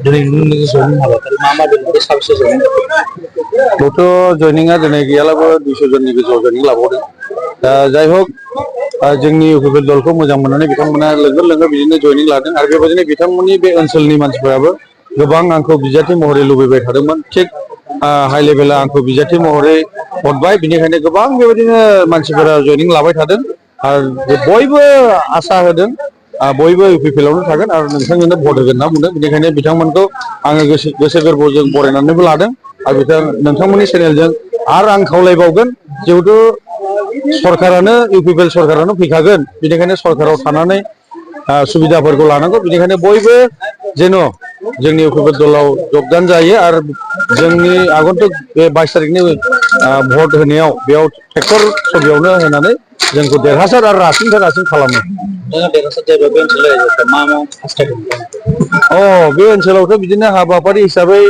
दिनै नोंनि जयनिं हाबाफारि मा मा बेनिफ्राय साबेसे जयनिं जाखो? गथ' जयनिंआ दिनै गैयालाबो 200 जननि गोजौआव जयनिं लाबावदों। दा जाय हक जोंनि इउपिपिएल दलखौ मोजां मोननानै बिथांमोना लोंगोर लोंगोर बिदिनो जयनिं लादों आरो बेबायदिनो बिथांमोननि बे ओनसोलनि मानसिफोराबो गोबां आंखौ बिजाथि महरै लुबैबाय थादोंमोन। थिग हाइ लेभेला आंखौ बिजाथि महरै हरबाय, बिनिखायनो गोबां बेबायदिनो मानसिफोरा जयनिं लाबाय थादों आरो बयबो आसा होदों बयबो इउपिपिएल आवनो थागोन आरो नोंथांजोंनो भट होगोन होनना बुंदों। बेनिखायनो बिथांमोनखौ आङो गोसो गोरबोजों बरायनानैबो लादों आरो नोंथांमोननि चेनेलजों आरो आं खावलायबावगोन, जिहेथु सरकारानो इउपिपिएल सरकारानो फैखागोन, बेनिखायनो सरकाराव थानानै सुबिदाफोरखौ लानांगौ। बेनिखायनो बयबो जेन' जोंनि इउपिपिएल दलाव जगदान जायो आरो जोंनि आगन्तुक बे 22 तारिखनि भट होनायाव बेयाव ट्रेक्टर सबियावनो होनानै जोंखौ देरहासार आरो रासिननिफ्राय रासिन खालामो। नोंथाङा देरहासार जायोबा बे ओनसोल रायजोफ्रा मा मा हास्थायदों नोंथांनिफ्राय? बे ओनसोलावथ' बिदिनो हाबाफारि हिसाबै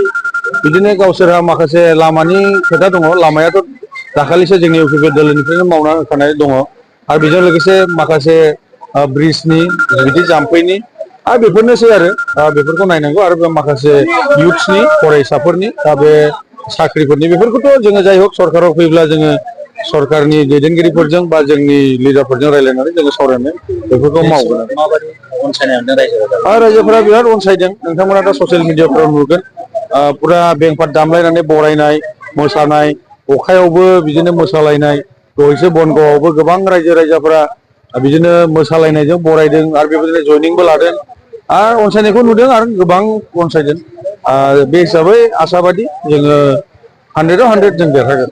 बिदिनो गावसोरहा माखासे लामानि खोथा दङ। लामायाथ' दाखालिसो जोंनि इउपिपिएल दोलोनिफ्रायनो मावना होखानाय दङ आरो बेजों लोगोसे माखासे ब्रिजनि बिदि जाम्फैनि आरो बेफोरनोसै आरो बेफोरखौ नायनांगौ आरो बे माखासे इयुथ्सनि फरायसाफोरनि बे साख्रिफोरनि बेफोरखौथ' जोङो जाय हक सरकाराव फैब्ला जोङो सरकारनि दैदेनगिरिफोरजों बा जोंनि लिडारफोरजों रायज्लायनानै जोङो सावरायनो बेफोरखौ मावगोन माबायदि अनसायनाय मोनदों रायजो आरो रायजोफोरा बिराद अनसायदों। नोंथांमोनाथ' ससियेल मिडियाफ्राव नुगोन फुरा बेंपार्ट दामलायनानै बरायनाय मोसानाय, अखायावबो बिदिनो मोसालायनाय, दहायसो बनगावआवबो गोबां रायजो राजाफोरा बिदिनो मोसालायनायजों बरायदों आरो बेबायदिनो जयनिंबो लादों आरो अनसायनायखौ नुदों आरो गोबां अनसायदों। बे हिसाबै आसाबादि जोङो 100 आव 100 जों देरहागोन।